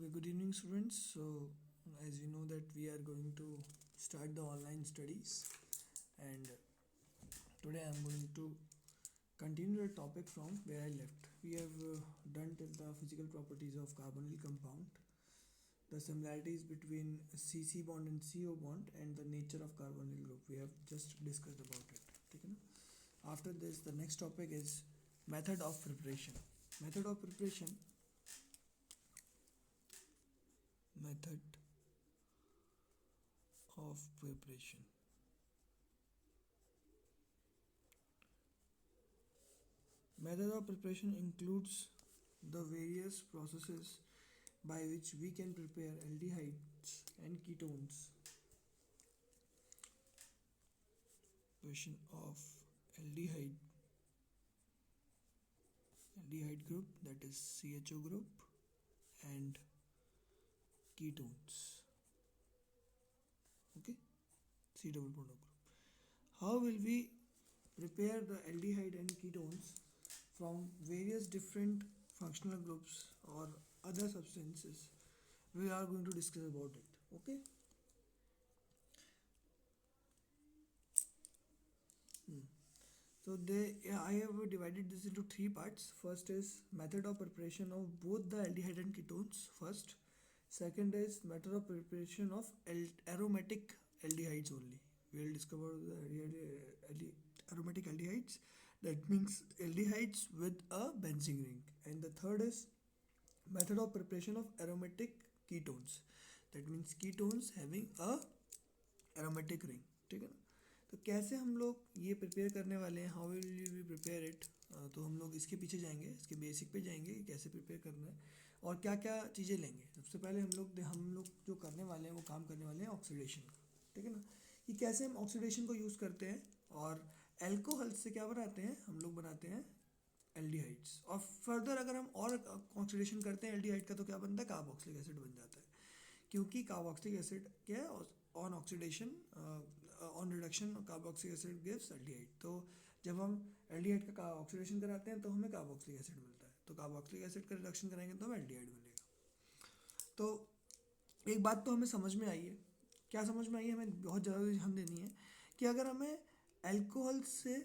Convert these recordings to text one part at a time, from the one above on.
Okay, good evening, students. So, as you know that we are going to start the online studies, and today I am going to continue the topic from where I left. We have done till the physical properties of carbonyl compound, the similarities between CC bond and CO bond, and the nature of carbonyl group. We have just discussed about it. ठीक है ना? After this, the next topic is method of preparation. Method of preparation. Method of preparation. Method of preparation includes the various processes by which we can prepare aldehydes and ketones. Preparation of aldehyde group, that is CHO group, and ketones. Okay, C double bond group. How will we prepare the aldehyde and ketones from various different functional groups or other substances? We are going to discuss about it. Okay. So I have divided this into three parts. First is method of preparation of both the aldehyde and ketones first. Second is method of preparation of aromatic aldehydes only. We will discover the aromatic aldehydes. That means aldehydes with a benzene ring. And the third is method of preparation of aromatic ketones. That means ketones having a aromatic ring. ठीक है ना? तो कैसे हम लोग ये prepare करने वाले हैं, how will you be prepare it? तो हम लोग इसके पीछे जाएंगे, इसके बेसिक पे जाएंगे कि कैसे प्रिपेयर करना है और क्या क्या चीज़ें लेंगे. सबसे पहले हम लोग जो करने वाले हैं वो काम करने वाले हैं ऑक्सीडेशन का. ठीक है ना? कि कैसे हम ऑक्सीडेशन को यूज़ करते हैं और एल्कोहल से क्या बनाते हैं, हम लोग बनाते हैं एल्डिहाइड्स. और फर्दर अगर हम और ऑक्सीडेशन करते हैं एल्डिहाइड का तो क्या बनता है, कार्बोक्सिलिक एसिड बन जाता है. क्योंकि कार्बोक्सिलिक एसिड क्या है, on oxidation on reduction carboxylic acid gives aldehyde. तो जब हम एल्डिहाइड का ऑक्सीडेशन कराते हैं तो हमें कार्बोक्सिलिक एसिड मिलता है. तो कार्बोक्सिलिक एसिड का रिडक्शन कराएंगे तो हमें एल्डिहाइड मिलेगा. तो एक बात तो हमें समझ में आई है. क्या समझ में आई है, हमें बहुत ज़्यादा ध्यान देनी है कि अगर हमें एल्कोहल से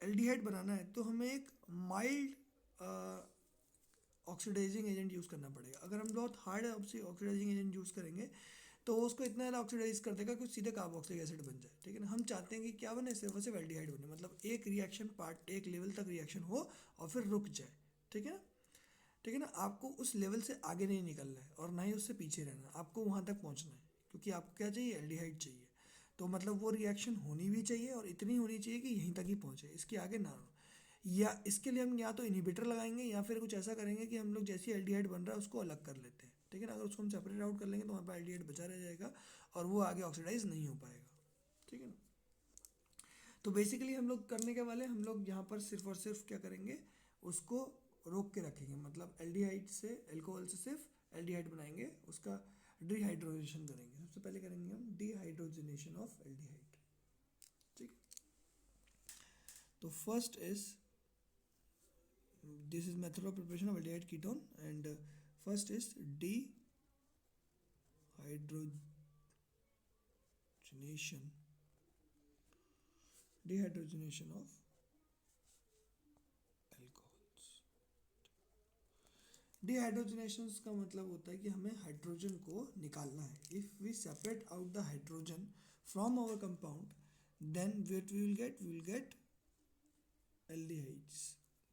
एल्डिहाइड बनाना है तो हमें एक माइल्ड ऑक्सीडाइजिंग एजेंट यूज़ करना पड़ेगा. अगर हम बहुत हार्ड ऑक्सीडाइजिंग एजेंट यूज़ करेंगे तो उसको इतना ज़्यादा ऑक्सीडाइज कर देगा कि सीधे कार्बोक्सिलिक एसिड बन जाए. ठीक है ना? हम चाहते हैं कि क्या बने, सिर्फ और सिर्फ एल्डिहाइड बने. मतलब एक रिएक्शन पार्ट एक लेवल तक रिएक्शन हो और फिर रुक जाए. ठीक है ना? ठीक है ना? आपको उस लेवल से आगे नहीं निकलना है और ना ही उससे पीछे रहना है. आपको वहाँ तक पहुँचना है क्योंकि आपको क्या चाहिए, एल्डिहाइड चाहिए. तो मतलब वो रिएक्शन होनी भी चाहिए और इतनी होनी चाहिए कि यहीं तक ही पहुँचे, इसके आगे ना हो. या इसके लिए हम या तो इनहिबिटर लगाएंगे या फिर कुछ ऐसा करेंगे कि हम लोग जैसी एल्डिहाइड बन रहा है उसको अलग कर लेते हैं. ठीक है ना? अगर उसको हम सेपरेट आउट कर लेंगे तो हमारे पास एल्डिहाइड बचा रह जाएगा और वो आगे ऑक्सीडाइज नहीं हो पाएगा. ठीक है ना? तो बेसिकली हम लोग करने के वाले, हम लोग यहाँ पर सिर्फ और सिर्फ क्या करेंगे, उसको रोक के रखेंगे. मतलब एल्डिहाइड से, एल्कोहल से सिर्फ एल्डिहाइड बनाएंगे, उसका डिहाइड्रोजनेशन करेंगे. सबसे पहले करेंगे हम डिहाइड्रोजनेशन ऑफ एल्डिहाइड. ठीक. तो first is this is method of preparation of aldehyde ketone, and first is dehydrogenation of alcohols. Dehydrogenation का मतलब होता है कि हमें हाइड्रोजन को निकालना है. If we separate out the hydrogen from our compound then what we will get aldehydes.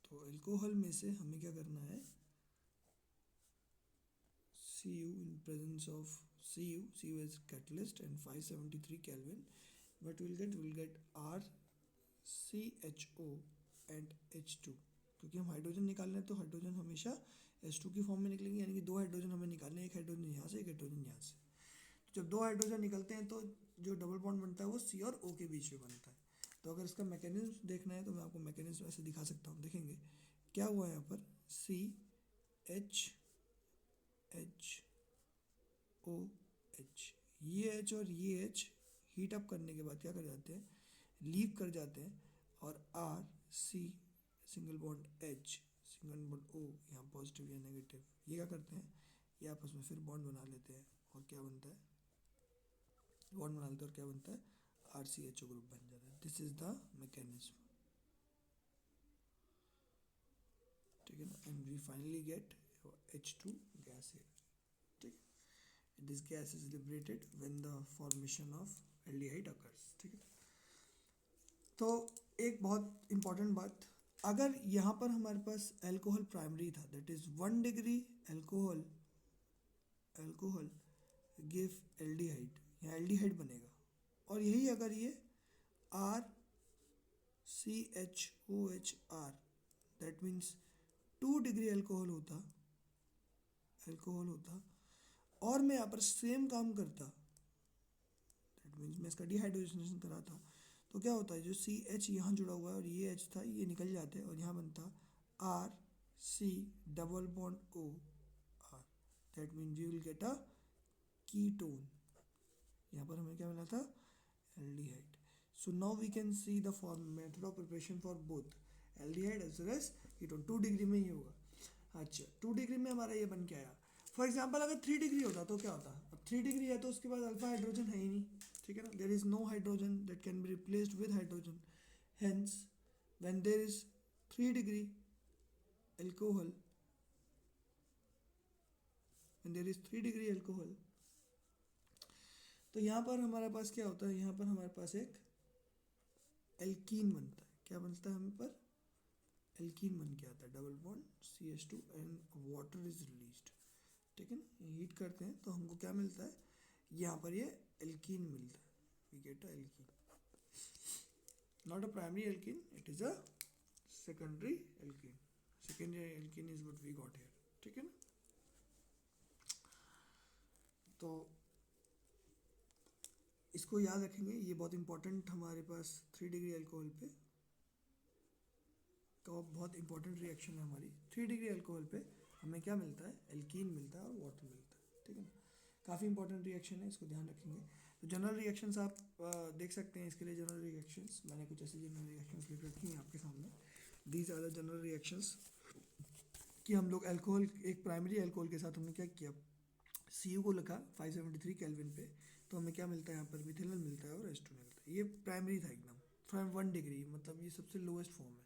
तो एल्कोहल में से हमें क्या करना है, Cu in presence of Cu is catalyst and 573 Kelvin. What we will get RCHO and H2. क्योंकि हम hydrogen निकालना है तो हाइड्रोजन हमेशा H2 की फॉर्म में निकलेंगे, यानी कि दो हाइड्रोजन हमें निकालने हैं, एक हाइड्रोजन यहाँ से, एक हाइड्रोजन यहाँ से. तो जब दो हाइड्रोजन निकलते हैं तो जो डबल बॉन्ड बनता है वो C और O के बीच में बनता है. तो अगर इसका मैकेनिज्म देखना है तो मैं आपको मैकेनिज्म ऐसे दिखा सकता हूँ. देखेंगे क्या हुआ यहाँ पर, CHO, ये H और ये H हीट अप करने के बाद क्या कर जाते हैं, लीव कर जाते हैं. और RC single bond H single bond O, यहाँ पॉजिटिव या नेगेटिव, ये क्या करते हैं, ये आपस में फिर बॉन्ड बना लेते हैं और क्या बनता है, बॉन्ड बना लेते हैं और क्या बनता है, RCHO ग्रुप बन जाता है। दिस इज द मैकेनिज्म, ठीक है ना, and we finally get H2 gas here, ठीक है। This gas is liberated when the formation of aldehyde occurs, ठीक है। तो एक बहुत इंपॉर्टेंट बात, अगर यहाँ पर हमारे पास अल्कोहल प्राइमरी था, that is 1 degree alcohol, alcohol give aldehyde, यहाँ एल्डिहाइड बनेगा। और यही अगर ये RCHOHR, that means 2 degree alcohol होता, और मैं यहाँ पर सेम काम करता, दैट मीन्स मैं इसका डिहाइड्रोजनेशन करा था, तो क्या होता है, जो CH यहाँ जुड़ा हुआ है और ये H था, ये निकल जाते हैं और यहाँ बनता RC double bond OR, that means we will get a ketone. यहाँ पर हमें क्या मिला था, aldehyde. So now we can see the form method of preparation for both aldehyde as well as ketone. 2 degree में ही होगा। अच्छा, 2 डिग्री में हमारा ये बन के आया। फॉर एग्जाम्पल अगर 3 डिग्री होता तो क्या होता, अब 3 डिग्री है तो उसके बाद अल्फा हाइड्रोजन है ही नहीं, ठीक है ना, there is no hydrogen that can be replaced with hydrogen, hence when there is 3 degree alcohol, when there is 3 degree alcohol, तो यहाँ पर हमारे पास क्या होता है, यहाँ पर हमारे पास एक एल्कीन बनता है। क्या बनता है, हमें पर एल्कीन बन के आता है, double bond CH2 and water is released, ठीक है ना। हीट करते हैं तो हमको क्या मिलता है, यहाँ पर ये एल्कीन मिलता है, we get a alkene, not a primary alkene, it is a secondary alkene, secondary alkene is what we got here, ठीक है ना। तो इसको याद रखेंगे, ये बहुत इंपॉर्टेंट हमारे पास 3 डिग्री अल्कोहल पे तो बहुत इंपॉर्टेंट रिएक्शन है हमारी। 3 डिग्री अल्कोहल पे हमें क्या मिलता है, एल्कीन मिलता है और वाटर मिलता है, ठीक है ना। काफ़ी इंपॉर्टेंट रिएक्शन है, इसको ध्यान रखेंगे। तो जनरल रिएक्शंस आप देख सकते हैं, इसके लिए जनरल रिएक्शंस मैंने कुछ ऐसी जनरल रिएक्शंस लिख रखी हैं आपके सामने। These are the general reactions कि हम लोग अल्कोहल, एक प्राइमरी अल्कोहल के साथ हमने क्या किया, Cu को लिखा 573 केल्विन पे, तो हमें क्या मिलता है, यहाँ पर मिथिनॉल मिलता है और H2 मिलता है। ये प्राइमरी था एकदम, फ्रॉम 1 डिग्री, मतलब ये सबसे लोएस्ट फॉर्म है,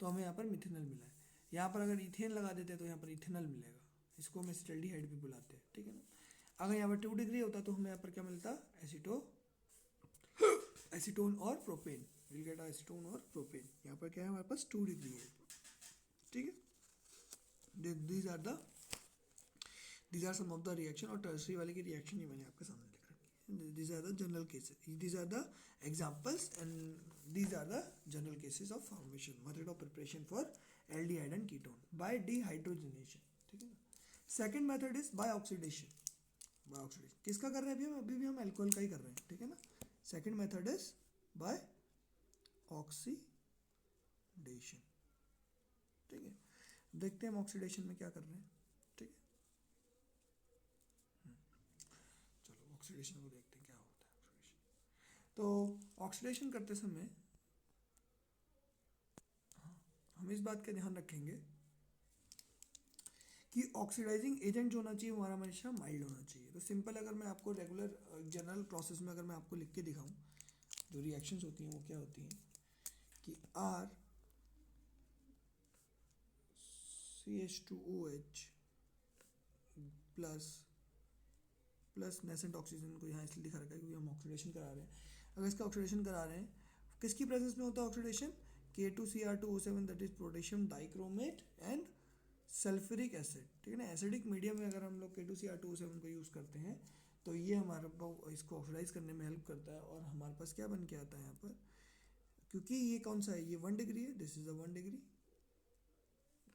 तो हमें यहाँ पर मिथिनॉल मिला है। यहाँ पर अगर इथेन लगा देते हैं तो यहाँ पर इथेनॉल मिलेगा, इसको हम एसिटाल्डिहाइड भी बुलाते हैं, ठीक है ना। अगर यहाँ पर 2 डिग्री होता तो हमें यहाँ पर क्या मिलता, एसीटोन और प्रोपेन, विल गेट एसीटोन और प्रोपेन। यहाँ पर क्या है, हमारे पास 2 डिग्री है, ठीक है। These are some of the reaction, और टर्सरी वाले की रिएक्शन ही मैंने आपके सामने लिख रखी है। These are the general cases, these are the examples and these are the general cases of formation, method of preparation for aldehyde and ketone by dehydrogenation, ठीक है ना। Second method is by oxidation. By oxidation किसका कर रहे हैं, अभी भी हम एल्कोहल का ही कर रहे हैं, ठीक है ना। Second method is by oxidation, ठीक है। देखते हैं हम ऑक्सीडेशन में क्या कर रहे हैं, ठीक है। चलो ऑक्सीडेशन को देखते हैं क्या होता है ऑक्सीडेशन। तो ऑक्सीडेशन करते समय हम इस बात का ध्यान रखेंगे कि ऑक्सीडाइजिंग एजेंट जो होना चाहिए हमारा हमेशा माइल्ड होना चाहिए। तो सिंपल, अगर मैं आपको रेगुलर जनरल प्रोसेस में अगर मैं आपको लिख के दिखाऊं, जो रिएक्शंस होती हैं वो क्या होती हैं कि RCH2OH प्लस नेसेंट ऑक्सीजन को यहाँ इसलिए दिखा रखा है क्योंकि हम ऑक्सीडेशन करा रहे हैं। अगर इसका ऑक्सीडेशन करा रहे हैं, किसकी प्रेजेंस में होता है oxidation, K2Cr2O7, that is potassium dichromate and sulphuric acid, ठीक है ना। एसिडिक मीडियम में अगर हम लोग K2Cr2O7 को यूज़ करते हैं तो ये हमारे इसको ऑक्सीडाइज करने में हेल्प करता है, और हमारे पास क्या बन के आता है यहाँ पर, क्योंकि ये कौन सा है, ये 1 डिग्री है, this is a 1 degree,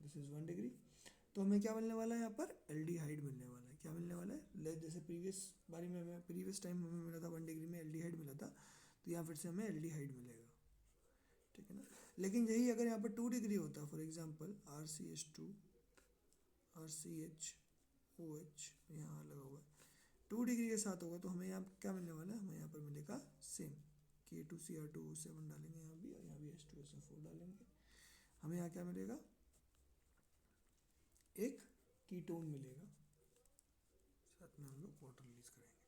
this is 1 degree, तो हमें क्या मिलने वाला है, यहाँ पर एल्डिहाइड मिलने वाला है। क्या मिलने वाला है, जैसे प्रीवियस बारी में हमें, प्रीवियस टाइम हमें मिला था 1 डिग्री में एल्डिहाइड मिला था, तो यहाँ फिर से हमें एल्डिहाइड मिलेगा, ठीक है ना। लेकिन यही अगर यहाँ पर 2 डिग्री होता, फॉर एग्जांपल RCH2 RCHOH यहाँ लगा हुआ है, 2 डिग्री के साथ होगा तो हमें यहाँ क्या मिलने वाला है, हमें यहाँ पर मिलेगा सेम K2Cr2O7 डालेंगे यहाँ भी, और यहाँ भी H2SO4 डालेंगे, हमें यहाँ क्या मिलेगा, एक कीटोन मिलेगा, वाटर रिलीज करेंगे।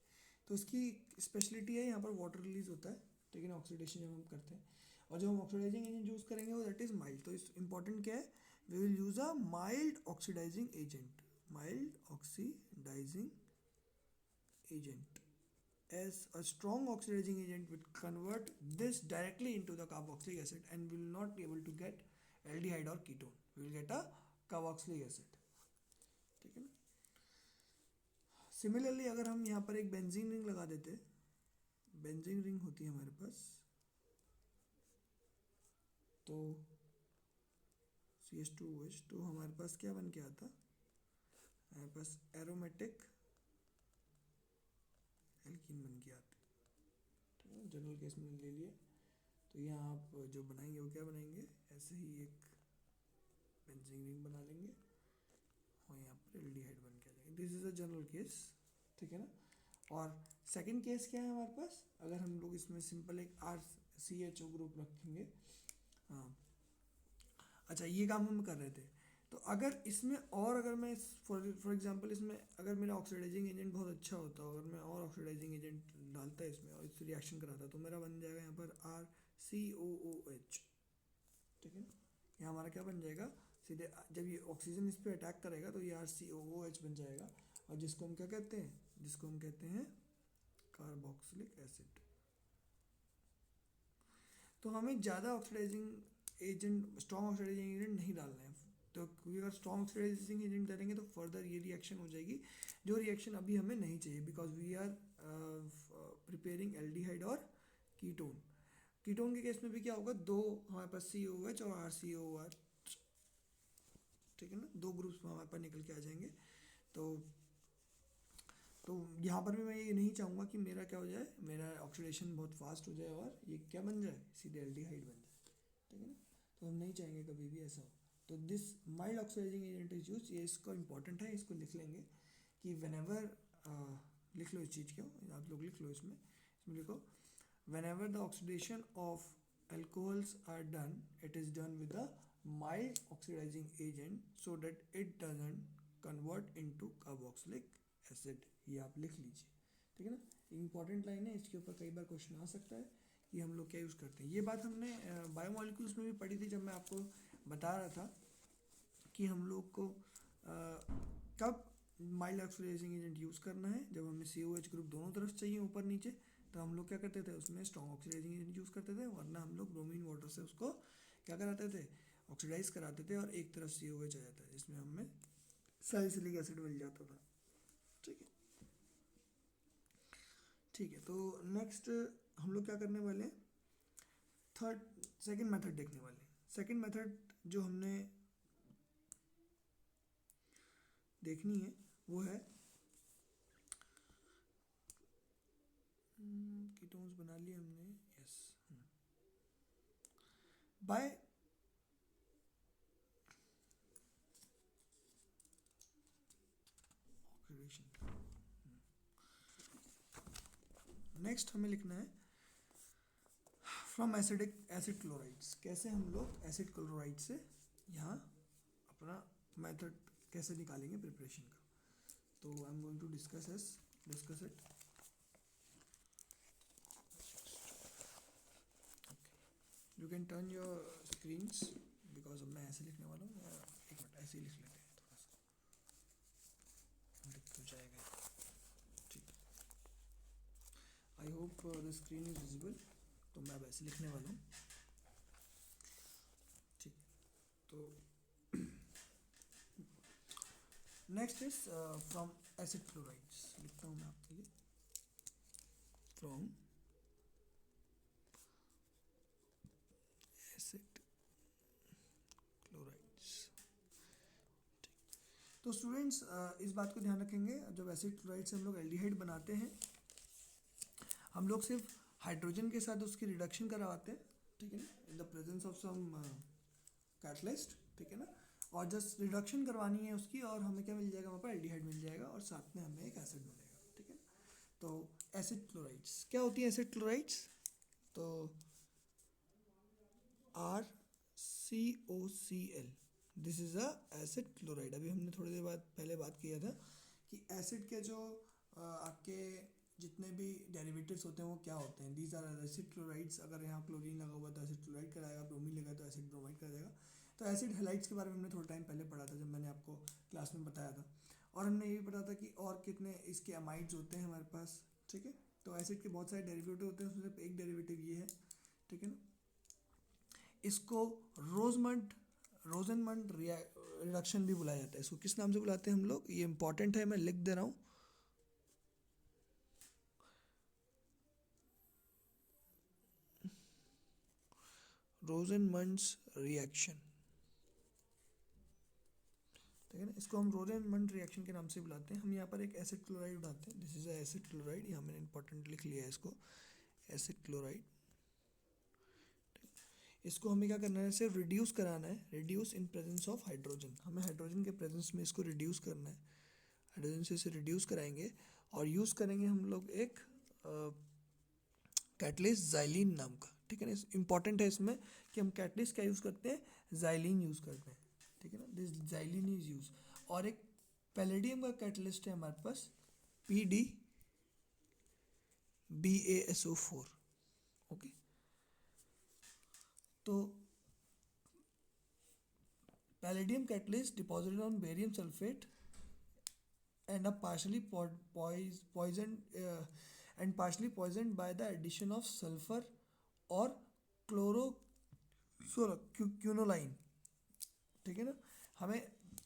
तो इसकी स्पेशलिटी है यहाँ पर वाटर रिलीज होता है, ठीक है ना, ऑक्सीडेशन जब हम करते हैं। और जब हम ऑक्सीडाइजिंग एजेंट यूज़ करेंगे वो दैट इज़ माइल्ड। तो इस इंपॉर्टेंट क्या है, we will use a mild oxidising agent, mild oxidising agent, as a strong oxidizing agent will convert this directly into the carboxylic acid and will not be able to get aldehyde or ketone, we will get a carboxylic acid, ठीक है ना। Similarly अगर हम यहाँ पर एक benzene ring लगा देते, बेंजीन रिंग होती है हमारे पास, तो CH2OH, हमारे पास क्या बन के आता, हमारे पास एरोमेटिक एल्कीन बन के आते, ठीक है, जनरल केस में ले लिए। तो यहाँ आप जो बनाएंगे वो क्या बनाएंगे, ऐसे ही एक बेंजीन रिंग बना लेंगे और यहाँ पर एल्डिहाइड बन के आ जाएंगे। This is a general case, ठीक है ना। और सेकंड केस क्या है हमारे पास, अगर हम लोग इसमें सिंपल एक RCHO ग्रुप रखेंगे, हाँ अच्छा ये काम हम कर रहे थे। तो अगर इसमें और अगर मैं फॉर एग्जांपल इसमें अगर मेरा ऑक्सीडाइजिंग एजेंट बहुत अच्छा होता, अगर मैं और ऑक्सीडाइजिंग एजेंट डालता इसमें और इससे रिएक्शन कराता, तो मेरा बन जाएगा यहाँ पर RCOOH, ठीक है ना। यहाँ हमारा क्या बन जाएगा, सीधे जब ये ऑक्सीजन इस पर अटैक करेगा तो ये RCOOH बन जाएगा, और जिसको हम क्या कहते हैं, जिसको हम कहते हैं कार्बोक्सिलिक एसिड। तो हमें ज़्यादा oxidising agent, strong oxidising agent नहीं डालना है, तो क्योंकि अगर स्ट्रॉन्ग ऑक्सीडाइजिंग एजेंट डालेंगे तो फर्दर ये रिएक्शन हो जाएगी, जो रिएक्शन अभी हमें नहीं चाहिए, because we are preparing aldehyde और कीटोन। कीटोन के केस में भी क्या होगा, दो हमारे पास COOH और RCOOH, ठीक है ना, दो ग्रुप्स हमारे पास निकल के आ जाएंगे। तो यहाँ पर भी मैं ये नहीं चाहूँगा कि मेरा क्या हो जाए, मेरा ऑक्सीडेशन बहुत फास्ट हो जाए और ये क्या बन जाए, सीधे एल्डिहाइड बन जाए, ठीक है ना। तो हम नहीं चाहेंगे कभी भी ऐसा हो। तो this mild oxidising agent is use, ये इसको इंपॉर्टेंट है, इसको लिख लेंगे कि व्हेनेवर, लिख लो इस चीज़ को, आप लोग लिख लो इसमें लिखो, whenever the oxidation of alcohols are done, it is done with a mild oxidizing agent so that it doesn't convert into carboxylic acid। ये आप लिख लीजिए, ठीक है ना, इंपॉर्टेंट लाइन है, इसके ऊपर कई बार क्वेश्चन आ सकता है कि हम लोग क्या यूज़ करते हैं। ये बात हमने बायोमोलिक्यूल्स में भी पढ़ी थी, जब मैं आपको बता रहा था कि हम लोग को कब माइल्ड ऑक्सीडाइजिंग एजेंट यूज़ करना है, जब हमें COH ग्रुप दोनों तरफ चाहिए ऊपर नीचे, तो हम लोग क्या करते थे, उसमें स्ट्रॉन्ग ऑक्सीडाइजिंग एजेंट यूज़ करते थे, वरना हम लोग ब्रोमीन वाटर से उसको क्या कराते थे, ऑक्सीडाइज कराते थे, और एक तरफ COH आ जाता है, जिसमें हमें सैलिसिलिक एसिड मिल जाता था, ठीक है। ठीक है, तो नेक्स्ट हम लोग क्या करने वाले हैं, सेकंड मेथड देखने वाले हैं। सेकंड मेथड जो हमने देखनी है वो है, कीटोन्स बना लिए हमने, यस, बाय ऑक्सीडेशन। नेक्स्ट हमें लिखना है फ्रॉम एसिडिक एसिड क्लोराइड्स, कैसे हम लोग एसिड क्लोराइड से यहाँ अपना मेथड कैसे निकालेंगे प्रिपरेशन का। तो I am going to discuss it. You can turn your screens, because अब मैं ऐसे लिखने वाला हूँ, एक मिनट ऐसे ही लिख लेते हैं, थोड़ा सा दिख तो जाएगा, ठीक। I hope the screen is visible. तो मैं अब ऐसे लिखने वाला हूँ, ठीक। तो next is from acid chlorides, लिखता हूँ मैं आपके लिए, फ्रॉम एसिड क्लोराइड्स, ठीक। तो स्टूडेंट्स इस बात को ध्यान रखेंगे, जब एसिड क्लोराइड से हम लोग एल्डिहाइड बनाते हैं, हम लोग सिर्फ हाइड्रोजन के साथ उसकी रिडक्शन करवाते हैं, ठीक है ना, in the presence of some catalyst, ठीक है ना, और जस्ट रिडक्शन करवानी है उसकी, और हमें क्या मिल जाएगा, वहाँ पर एल्डिहाइड मिल जाएगा, और साथ में हमें एक एसिड मिलेगा, ठीक है। तो एसिड क्लोराइड्स क्या होती है, एसिड क्लोराइड्स, तो RCOCl, this is a acid chloride. अभी हमने थोड़ी देर बाद पहले बात किया था कि एसिड के जो आपके जितने भी डेरिवेटिव्स होते हैं वो क्या होते हैं, दीज आर एसिड क्लोराइड्स। अगर यहाँ क्लोरीन लगा हुआ तो एसिड क्लोराइड कराएगा, ब्रोमीन लगा तो एसिड ब्रोमाइड कराएगा। तो एसिड हैलाइड्स के बारे में हमने थोड़ा टाइम पहले पढ़ा था जब मैंने आपको क्लास में बताया था। और हमने ये भी पढ़ा था कि और कितने इसके अमाइड्स होते हैं हमारे पास, ठीक है। तो एसिड के बहुत सारे डेरिवेटिव होते हैं, उसमें से एक डेरिवेटिव ये है, ठीक है ना। इसको रोजनमंड रिडक्शन भी बुलाया जाता है। इसको किस नाम से बुलाते हैं हम लोग, ये इंपॉर्टेंट है, मैं लिख दे रहा हूँ। रोजनमंड्स रिएक्शन, ठीक है ना। इसको हम रोजनमंड रिएक्शन के नाम से बुलाते हैं। हम यहाँ पर एक एसिड क्लोराइड उठाते हैं, दिस इज एसिड क्लोराइड, यहाँ मैंने इंपॉर्टेंट लिख लिया है इसको, एसिड क्लोराइड। इसको हमें क्या करना है, सिर्फ रिड्यूस कराना है, reduce in presence of hydrogen. हमें हाइड्रोजन के प्रेजेंस में इसको रिड्यूस करना है, हाइड्रोजन से इसे रिड्यूस कराएंगे और यूज़ करेंगे हम लोग एक कैटलिस्ट जाइलिन नाम का, ठीक है ना। इंपॉर्टेंट है इसमें कि हम कैटलिस्ट क्या यूज़ करते हैं, जाइलिन यूज़ करते हैं, ठीक है ना। This xylene is use. और एक पैलेडियम का कैटलिस्ट है हमारे पास, PDBaSO4, ओके। तो palladium catalyst deposited on barium sulphate and are partially poisoned and partially poisoned by the addition of sulfur or क्यूनोलाइन, ठीक है ना। हमें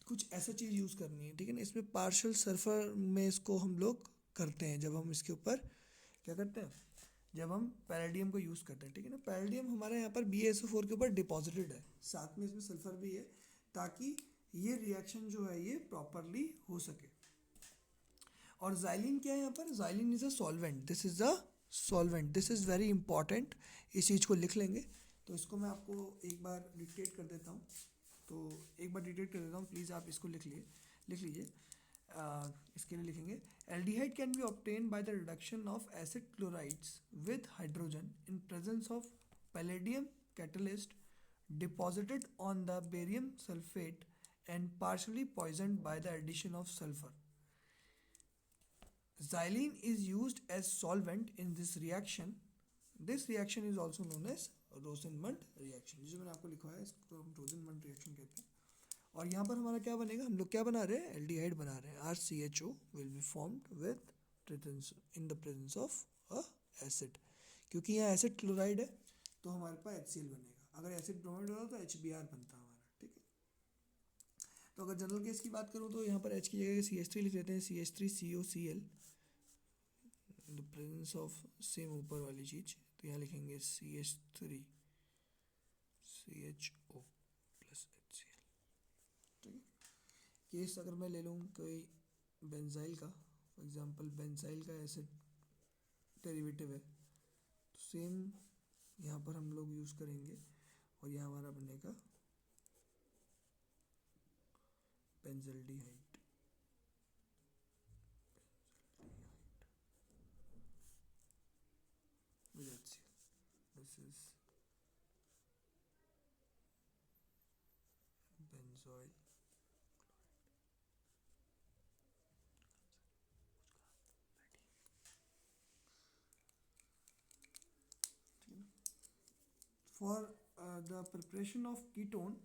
कुछ ऐसा चीज़ यूज़ करनी है, ठीक है ना। इसमें पार्शियल सल्फर में इसको हम लोग करते हैं जब हम इसके ऊपर क्या करते हैं, जब हम पैलेडियम को यूज़ करते हैं, ठीक है ना। पैलेडियम हमारे यहाँ पर BaSO4 के ऊपर डिपॉजिटेड है, साथ में इसमें सल्फर भी है, ताकि ये रिएक्शन जो है ये प्रॉपरली हो सके। और जाइलिन क्या है यहाँ पर, xylene is a solvent, this is a solvent, this is very important, इस चीज़ को लिख लेंगे। तो इसको मैं आपको एक बार डिक्टेट कर देता हूँ, तो एक बार डिक्टेट कर देता हूँ, प्लीज़ आप इसको लिख लीजिए। इसके लिए लिखेंगे, aldehyde can be obtain by the reduction of acid chlorides with hydrogen in presence of palladium catalyst deposited on the barium sulphate and partially poisoned by the addition of sulphur. Xylene is used as solvent in this reaction. This reaction is also known as रोजनमंड reaction. जो मैंने आपको लिखा है इसको हम रोजनमंड reaction कहते हैं। और यहाँ पर हमारा क्या बनेगा, हम लोग क्या बना रहे हैं, एल्डिहाइड बना रहे हैं। RCHO will be formed with presence in the presence of a acid. क्योंकि यहाँ एसिड क्लोराइड है तो हमारे पास HCl बनेगा। अगर एसिड ब्रोमाइड होता तो HBr बनता हमारा, ठीक है। तो अगर जनरल केस की बात करूँ तो यहाँ पर H की जगह CH3 लिख लेते हैं, CH3COCl in the presence of same ऊपर वाली चीज़। तो यहाँ लिखेंगे CH3CHO प्लस HCl, ठीक है। केस अगर मैं ले लूँ कोई बेंजाइल का, फॉर एग्जांपल बेंजाइल का एसिड डेरिवेटिव है, तो सेम यहाँ पर हम लोग यूज़ करेंगे और यहाँ हमारा बनेगा benzaldehyde, with HCl. This is benzoyl for the preparation of ketone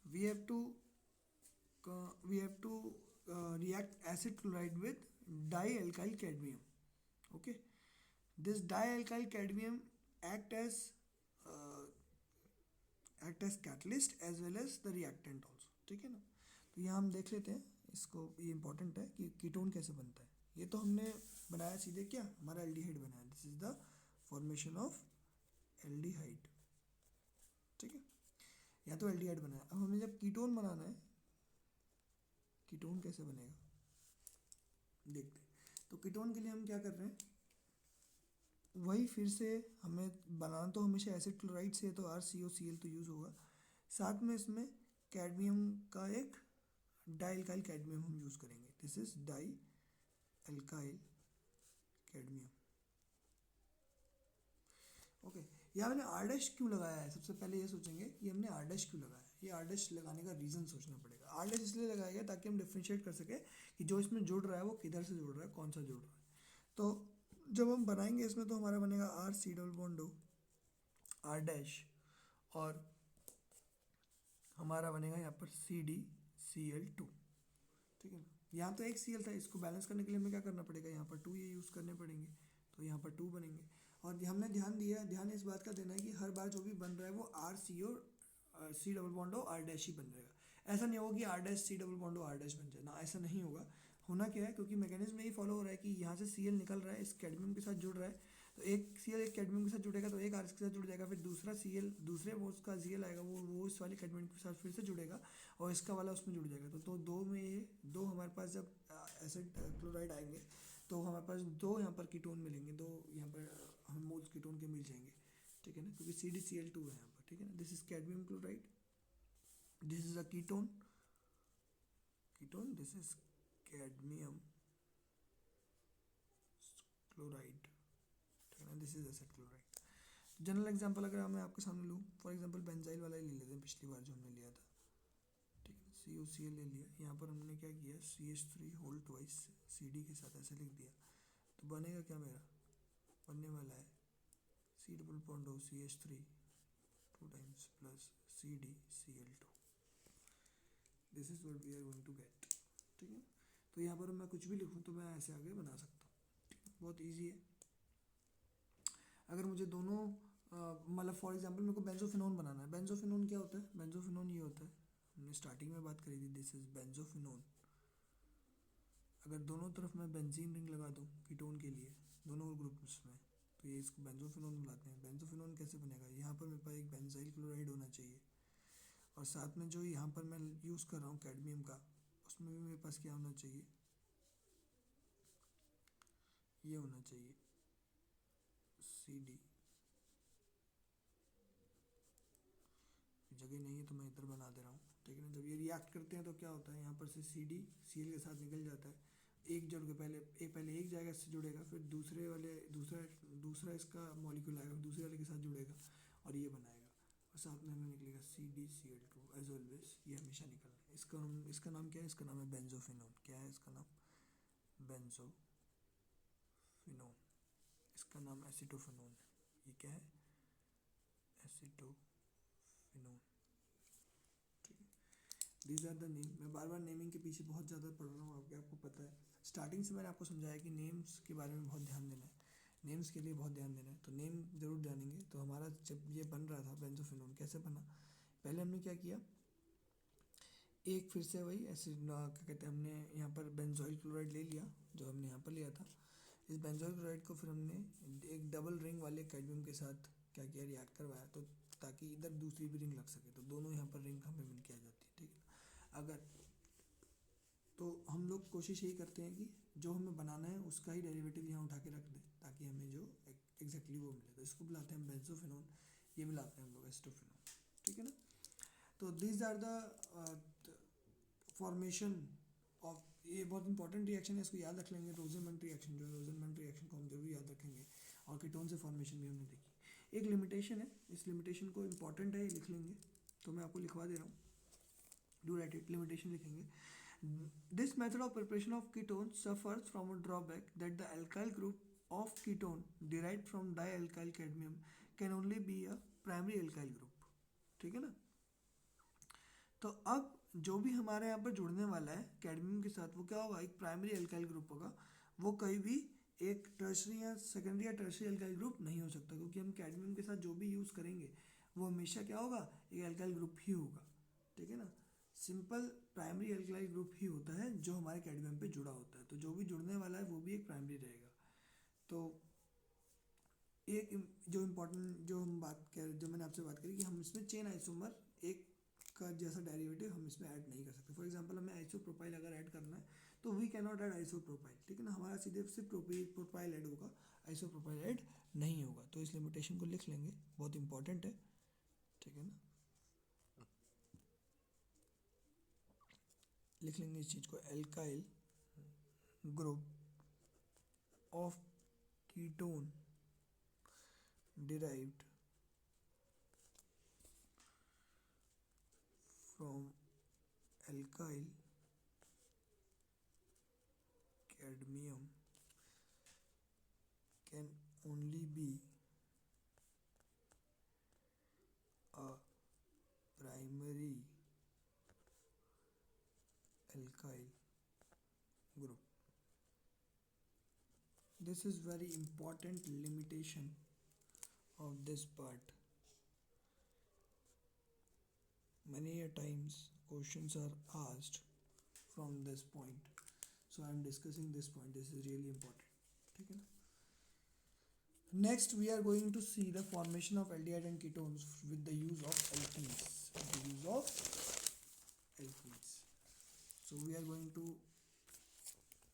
we have to react acid chloride with dialkyl cadmium, okay. This dialkyl cadmium act as catalyst as well as the reactant also, ठीक है ना। तो यहाँ हम देख लेते हैं इसको, ये इंपॉर्टेंट है कि कीटोन कैसे बनता है। ये तो हमने बनाया सीधे क्या, हमारा एल्डिहाइड बनाया, this is the formation of aldehyde, ठीक है। या तो एल्डिहाइड बनाया। अब हमें जब कीटोन बनाना है, कीटोन कैसे बनेगा देखते हैं। तो कीटोन के लिए हम क्या कर रहे हैं, वही फिर से हमें बनाना तो हमेशा एसिड क्लोराइड से है, तो RCOCl तो यूज़ होगा। साथ में इसमें कैडमियम का एक डाइल्काइल कैडमियम हम यूज़ करेंगे, this is dialkyl cadmium, okay. यहाँ मैंने R डैश क्यों लगाया है, सबसे पहले ये सोचेंगे कि हमने R डैश क्यों लगाया है। ये R डैश लगाने का रीज़न सोचना पड़ेगा। आर डैश इसलिए लगाया गया ताकि हम डिफ्रेंशिएट कर सके कि जो इसमें जुड़ रहा है वो किधर से जुड़ रहा है, कौन सा जुड़ रहा है। तो जब हम बनाएंगे इसमें तो हमारा बनेगा R C double bond O R dash, और हमारा बनेगा यहाँ पर C D C L two. ठीक है ना, यहाँ तो एक सी एल था, इसको बैलेंस करने के लिए हमें क्या करना पड़ेगा, यहाँ पर टू ये यूज़ करने पड़ेंगे, तो यहाँ पर टू बनेंगे। और हमने ध्यान इस बात का देना है कि हर बार जो भी बन रहा है वो आर सी और C double bond O R dash ही बन रहेगा। ऐसा नहीं होगा कि R dash C double bond O R dash बन जाए ना, ऐसा नहीं होगा। होना क्या है, क्योंकि मैकेनिज्म यही फॉलो हो रहा है कि यहाँ से सी एल निकल रहा है, इस कैडमियम के साथ जुड़ रहा है, तो एक सी एल एक कैडमियम के साथ जुड़ेगा तो एक आर के साथ जुड़ जाएगा, फिर दूसरा सी एल दूसरे वो उसका सी एल आएगा वो इस वाले कैडमियम के साथ फिर से जुड़ेगा, और इसका वाला उसमें जुड़ जाएगा। तो दो में ये दो हमारे पास जब एसिड क्लोराइड आएंगे तो हमारे पास दो यहाँ पर कीटोन मिलेंगे, दो यहाँ पर हम मोल्स कीटोन के मिल जाएंगे। ठीक है ना, क्योंकि C D C L two है यहाँ पर। ठीक है ना, this is cadmium chloride, this is a ketone, this is cadmium chloride. ठीक है ना, this is acid chloride. General example अगर मैं आपके सामने लूँ, फॉर एग्जांपल बेंजाइल वाला ही ले लेते हैं, पिछली बार जो हमने लिया था। ठीक है, सी ओ सी एल ले लिया, यहाँ पर हमने क्या किया, C H three whole twice C D के साथ ऐसे लिख दिया, तो बनेगा क्या, मेरा बनने वाला है C double bond O C H three two times plus C D C L two. This is what we are going to get. ठीक है, तो यहाँ पर मैं कुछ भी लिखूँ तो मैं ऐसे आगे बना सकता हूँ, बहुत ईजी है। अगर मुझे दोनों मतलब फॉर एग्जांपल मेरे को बेंजोफिनोन बनाना है, बेंजोफिनोन क्या होता है, बेंजोफिनोन ये होता है, हमने स्टार्टिंग में बात करी थी, दिस इज बेंजोफिनोन। अगर दोनों तरफ मैं बेंजीन रिंग लगा दूँ कीटोन के लिए दोनों ग्रुप्स में, तो ये इसको बेंजोफिनोन बुलाते हैं। बेंजोफिनोन कैसे बनेगा, यहाँ पर मेरे पास एक बेंजाइल क्लोराइड होना चाहिए, और साथ में जो यहाँ पर मैं यूज़ कर रहा हूँ कैडमियम का, उसमें भी मेरे पास क्या होना चाहिए, ये होना चाहिए सी डी। जगह नहीं है तो मैं इधर बना दे रहा हूँ। ठीक है ना, जब ये रिएक्ट करते हैं तो क्या होता है, यहाँ पर से सी डी सी एल के साथ निकल जाता है, एक जोड़ के पहले एक जाएगा, इससे जुड़ेगा, फिर दूसरे वाले दूसरा इसका मॉलिक्यूल आएगा, दूसरे वाले के साथ जुड़ेगा और ये बनाएगा, और साथ में हमें निकलेगा C D C L two as always, ये हमेशा निकलना है। इसका नाम क्या है, इसका नाम है बेंजोफिनोन। क्या है इसका नाम, बेंजोफिनोन। इसका नाम एसिटोफिनोन है, ये क्या है, acetophenone. These are the name. मैं बार बार नेमिंग के पीछे बहुत ज़्यादा पढ़ रहा हूँ, आपको पता है। स्टार्टिंग से मैंने आपको समझाया कि नेम्स के बारे में बहुत ध्यान देना है, नेम्स के लिए बहुत ध्यान देना है, तो नेम ज़रूर जानेंगे। तो हमारा जब ये बन रहा था बेंजोफिनोन, कैसे बना, पहले हमने क्या किया, एक फिर से वही एसिड क्या कहते हैं, हमने यहाँ पर बेंजोइल क्लोराइड ले लिया जो हमने यहाँ पर लिया था। इस बेंजोइल क्लोराइड को फिर हमने एक डबल रिंग वाले कैडमियम के साथ क्या किया, रिएक्ट करवाया, तो ताकि इधर दूसरी भी रिंग लग सके, तो दोनों यहाँ पर रिंग हमें मिल के आ जाती है। ठीक है, अगर तो हम लोग कोशिश यही करते हैं कि जो हमें बनाना है उसका ही डेरिवेटिव यहाँ उठा के रख दें, ताकि हमें जो एग्जैक्टली वो मिले। तो इसको बुलाते हैं बेंजोफिनोन, ये बुलाते हैं हम लोग एसिटोफिनोन। ठीक है ना, तो these are the formation of, ये बहुत इंपॉर्टेंट रिएक्शन है, इसको याद रख लेंगे। रोजेनमेंट रिएक्शन जो है, रोजेनमेंट रिएक्शन को हम जरूर याद रखेंगे, और कीटोन से फॉर्मेशन भी हमने देखी। एक लिमिटेशन है, इस लिमिटेशन को इंपॉर्टेंट है, ये लिख लेंगे, तो मैं आपको लिखवा दे रहा हूँ, डू राइट इट। लिमिटेशन लिखेंगे, this method of preparation of ketone suffers from a drawback that the alkyl group of ketone derived from dialkyl cadmium can only be a primary alkyl group। ठीक है ना, तो अब जो भी हमारे यहाँ पर जुड़ने वाला है कैडमियम के साथ, वो क्या होगा, एक प्राइमरी अल्काइल ग्रुप होगा, वो कहीं भी एक टर्शरी या सेकेंडरी या टर्शरी अल्काइल ग्रुप नहीं हो सकता, क्योंकि हम कैडमियम के साथ जो भी यूज़ करेंगे वो हमेशा क्या होगा, एक अल्काइल ग्रुप ही होगा। ठीक है ना, सिंपल प्राइमरी अल्काइल ग्रुप ही होता है जो हमारे कैडमियम पे जुड़ा होता है, तो जो भी जुड़ने वाला है वो भी एक प्राइमरी रहेगा। तो एक जो इम्पोर्टेंट जो हम बात कर, जो मैंने आपसे बात करी कि हम इसमें चेन आइसोमर एक का जैसा डेरिवेटिव हम इसमें ऐड नहीं कर सकते। फॉर एग्जांपल हमें आइसोप्रोपाइल अगर ऐड करना है तो we can not add isopropyl. ठीक है ना, हमारा सीधे से प्रोपाइल ऐड होगा, आइसोप्रोपाइल ऐड नहीं होगा। तो इस लिमिटेशन को लिख लेंगे, बहुत इंपॉर्टेंट है। ठीक है ना, लिख लेंगे इस चीज़ को, alkyl group of ketone derived from alkyl cadmium can only be a primary alkyl group. This is very important limitation of this part. Many a times questions are asked from this point, so I am discussing this point. This is really important. ठीक है ना? Next we are going to see the formation of aldehyde and ketones with the use of alkenes. So we are going to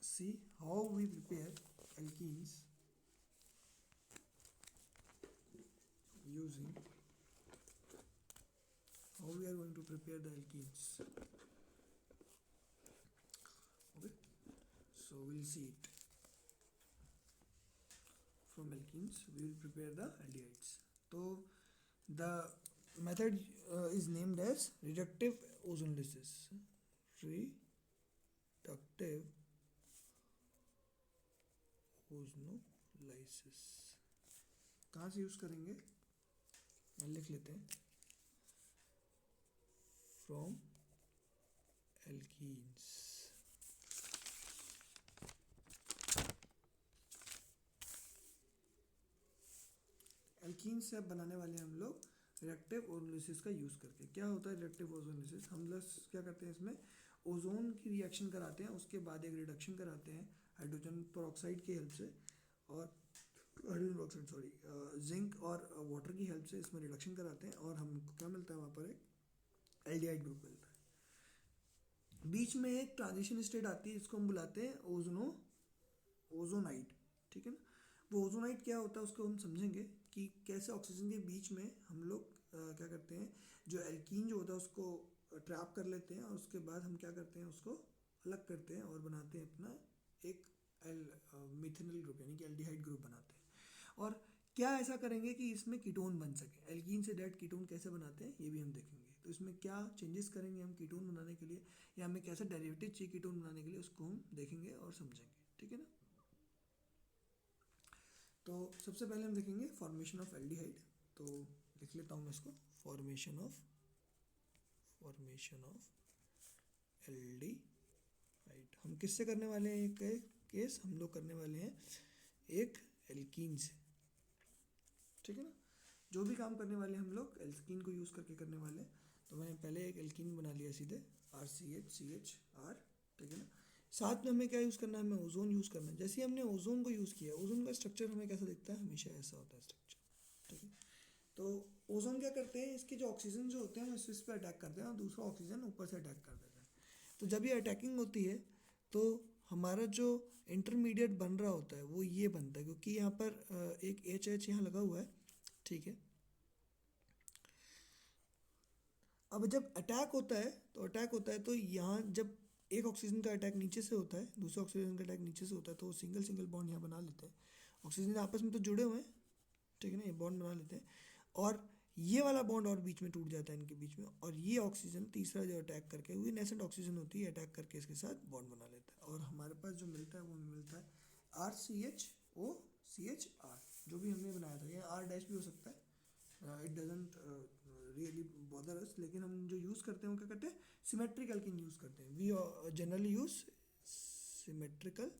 see how we prepare alkenes using how we are going to prepare the alkenes. Okay, so we'll see it. From alkenes we will prepare the aldehydes. So the method is named as reductive ozonolysis. Reductive ozonolysis कहाँ से use करेंगे, लिख लेते हैं. From alkenes. Alkenes से अब बनाने वाले हैं हम लोग रिडक्टिव ओजोनोलिसिस का यूज़ करके. क्या होता है रिडक्टिव ओजोनोलिसिस? हम लोग क्या करते हैं, इसमें ओजोन की रिएक्शन कराते हैं, उसके बाद एक रिडक्शन कराते हैं हाइड्रोजन पेरोक्साइड की हेल्प से, और हाइड्रोजन पेरोक्साइड जिंक और वाटर की हेल्प से इसमें रिडक्शन कराते हैं, और हमको क्या मिलता है वहाँ पर, एक एल्डिहाइड ग्रुप मिलता है. बीच में एक ट्रांजिशन स्टेट आती है, इसको हम बुलाते हैं ओजोनाइड. ठीक है ना? वो ओजोनाइड क्या होता है उसको हम समझेंगे कि कैसे ऑक्सीजन के बीच में हम लोग क्या करते हैं, जो एल्कीन जो होता है उसको ट्रैप कर लेते हैं, और उसके बाद हम क्या करते हैं, उसको अलग करते हैं और बनाते हैं अपना एक मिथेनॉल ग्रुप, यानी कि एल्डिहाइड ग्रुप बनाते हैं. और क्या ऐसा करेंगे कि इसमें कीटोन बन सके. एल्कीन से डायरेक्ट कीटोन कैसे बनाते हैं ये भी हम देखेंगे. तो इसमें क्या चेंजेस करेंगे हम कीटोन बनाने के लिए, या हमें कैसा डेरिवेटिव चाहिए कीटोन बनाने के लिए, उसको हम देखेंगे और समझेंगे. ठीक है ना? तो सबसे पहले हम देखेंगे फॉर्मेशन ऑफ एल्डिहाइड. तो लिख लेता हूँ मैं इसको, फॉर्मेशन ऑफ एल्डिहाइड. हम किससे करने वाले हैं एक केस, हम लोग करने वाले हैं एक एल्कीन से. ठीक है ना? जो भी काम करने वाले हम लोग एल्कीन को यूज़ करके करने वाले हैं. तो मैंने पहले एक एल्कीन बना लिया सीधे, RCH. ठीक है ना? साथ में हमें क्या यूज़ करना है, हमें ओजोन यूज़ करना है. जैसे ही हमने ओजोन को यूज़ किया, ओजोन का स्ट्रक्चर हमें कैसा दिखता है, हमेशा ऐसा होता है स्ट्रक्चर. ठीक है? तो ओजोन क्या करते हैं, इसके जो ऑक्सीजन जो होते हैं वो इस पर अटैक करते हैं, और दूसरा ऑक्सीजन ऊपर से अटैक कर देता है. तो जब ये अटैकिंग होती है तो हमारा जो इंटरमीडिएट बन रहा होता है वो ये बनता है, क्योंकि यहाँ पर एक HH यहाँ लगा हुआ है. ठीक है? अब जब अटैक होता है तो यहाँ जब एक ऑक्सीजन का अटैक नीचे से होता है, दूसरे ऑक्सीजन का अटैक नीचे से होता है, तो वो सिंगल बॉन्ड यहाँ बना लेते हैं. ऑक्सीजन आपस में तो जुड़े हुए हैं. ठीक है ना? ये बॉन्ड बना लेते हैं, और ये वाला बॉन्ड और बीच में टूट जाता है इनके बीच में, और ये ऑक्सीजन तीसरा जो अटैक करके, हुई नेसेंट ऑक्सीजन होती है, अटैक करके इसके साथ बॉन्ड बना लेता है, और हमारे पास जो मिलता है वो मिलता है RCHOCHR. जो भी हमने बनाया था, ये R- भी हो सकता है, इट डजेंट रियली बॉदर अस. लेकिन हम जो यूज़ करते हैं वो क्या करते हैं, सिमेट्रिक एल्कीन यूज़ करते हैं. We generally use symmetrical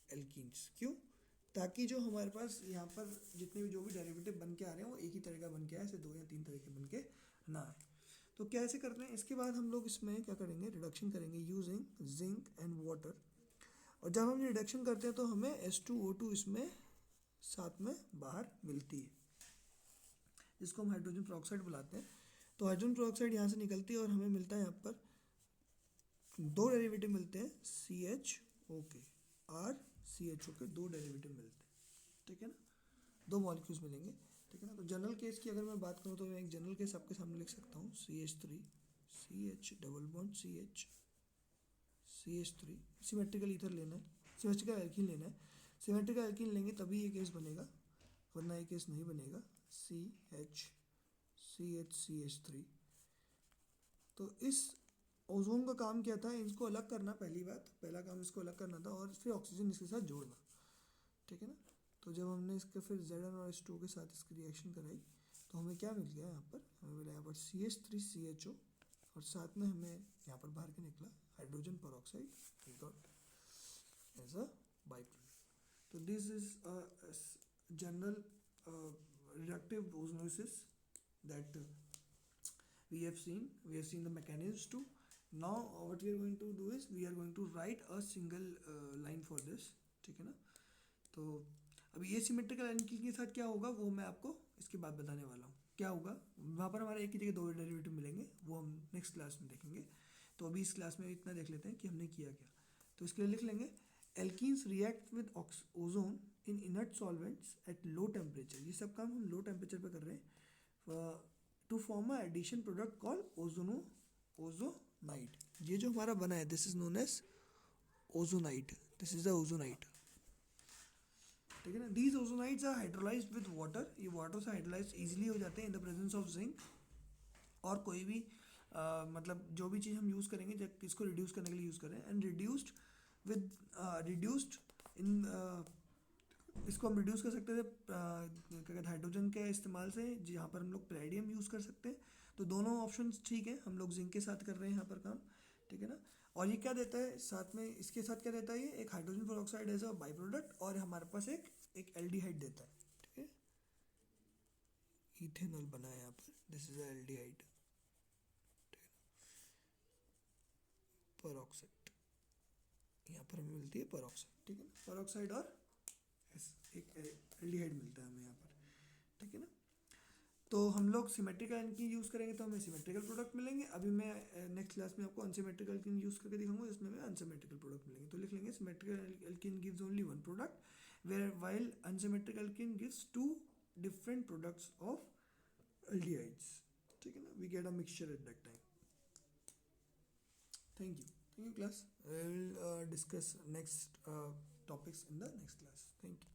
alkenes. क्यों? ताकि जो हमारे पास यहाँ पर जितने भी जो भी डेरिवेटिव बन के आ रहे हैं वो एक ही तरह का बन के आए, ऐसे 2 या 3 तरह के बन के ना आए. तो कैसे करते हैं, इसके बाद हम लोग इसमें क्या करेंगे, रिडक्शन करेंगे यूजिंग जिंक एंड वाटर. और जब हम रिडक्शन करते हैं तो हमें H2O2 इसमें साथ में बाहर मिलती है, जिसको हम हाइड्रोजन पेरोक्साइड बुलाते हैं. तो हाइड्रोजन पेरोक्साइड यहाँ से निकलती है, और हमें मिलता है यहाँ पर 2 डेरिवेटिव मिलते हैं, CHO के, RCHO के 2 डेरिवेटिव मिलते हैं. ठीक है ना? 2 मॉलिक्यूल्स मिलेंगे. ठीक है ना? तो जनरल केस की अगर मैं बात करूँ तो मैं एक जनरल केस आपके सामने लिख सकता हूँ, CH3 CH double bond CH3. Symmetrical ether लेना है, सिमेट्रिकल एल्कीन लेना है. सिमेट्रिकल एल्कीन लेंगे तभी ये केस बनेगा, वरना ये केस नहीं बनेगा. CH CH CH3 तो इस ओजोन का काम क्या था, इसको अलग करना, पहला काम इसको अलग करना था और फिर ऑक्सीजन इसके साथ जोड़ना, ठीक है ना। तो जब हमने इसके फिर Zn और H2 के साथ इसकी रिएक्शन कराई तो हमें क्या मिल गया, यहाँ पर हमें मिला यहाँ पर CH3CHO और साथ में हमें यहाँ पर बाहर के निकला hydrogen peroxide, we got as a by product. तो this is general reductive osmosis that we have seen the mechanisms too. Now what we are going to do is we are going to write a single line for this, ठीक है ना। तो अभी ये symmetrical alkene के साथ क्या होगा वो मैं आपको इसके बाद बताने वाला हूँ। क्या होगा वहाँ पर हमारे एक ही जगह दो डेरिवेटिव मिलेंगे, वो हम नेक्स्ट क्लास में देखेंगे। तो अभी इस क्लास में इतना देख लेते हैं कि हमने किया क्या। तो इसके लिए लिख लेंगे alkenes react with ozone in inert solvents at low temperature. ये सब काम हम लो टेम्परेचर पे कर रहे हैं to form a addition product called ozonide. ये जो हमारा बना है this is known as ozonide, this is the ozonide, ठीक है ना। These ozonides are hydrolysed with water, ये वाटर से हाइड्रोलाइज इजीली हो जाते हैं in the presence of zinc. और कोई भी मतलब जो भी चीज़ हम यूज़ करेंगे जब इसको रिड्यूस करने के लिए यूज़ करें and reduced with reduced in इसको हम रिड्यूस कर सकते थे क्या कहते हैं हाइड्रोजन के इस्तेमाल से, जहाँ पर हम लोग पैलेडियम यूज़ कर सकते हैं। तो दोनों ऑप्शन ठीक है, हम लोग जिंक के साथ कर रहे हैं यहाँ पर काम, ठीक है ना। और ये क्या देता है साथ में, इसके साथ क्या देता है, ये एक hydrogen peroxide as a by product और हमारे पास एक एल्डिहाइड देता है, ठीक है। इथेनॉल बना है यहाँ पर, दिस इज एल्डिहाइड पेरोक्साइड, यहाँ पर हमें मिलती है पेरोक्साइड, ठीक है ना। पेरोक्साइड और एक एल्डिहाइड मिलता है हमें यहाँ पर, ठीक है ना। तो हम लोग सिमेट्रिकल एल्कीन यूज़ करेंगे तो हमें सिमेट्रिकल प्रोडक्ट मिलेंगे। अभी मैं नेक्स्ट क्लास में आपको अनसिमेट्रिकल एल्कीन यूज़ करके दिखाऊंगा जिसमें हमें अनसिमेट्रिकल प्रोडक्ट मिलेंगे। तो लिख लेंगे symmetrical alkene gives only one product where while unsymmetrical alkene gives two different products of aldehydes, ठीक है ना। We get a mixture at that time. Thank you class. I will discuss next topics in the next class. Thank you.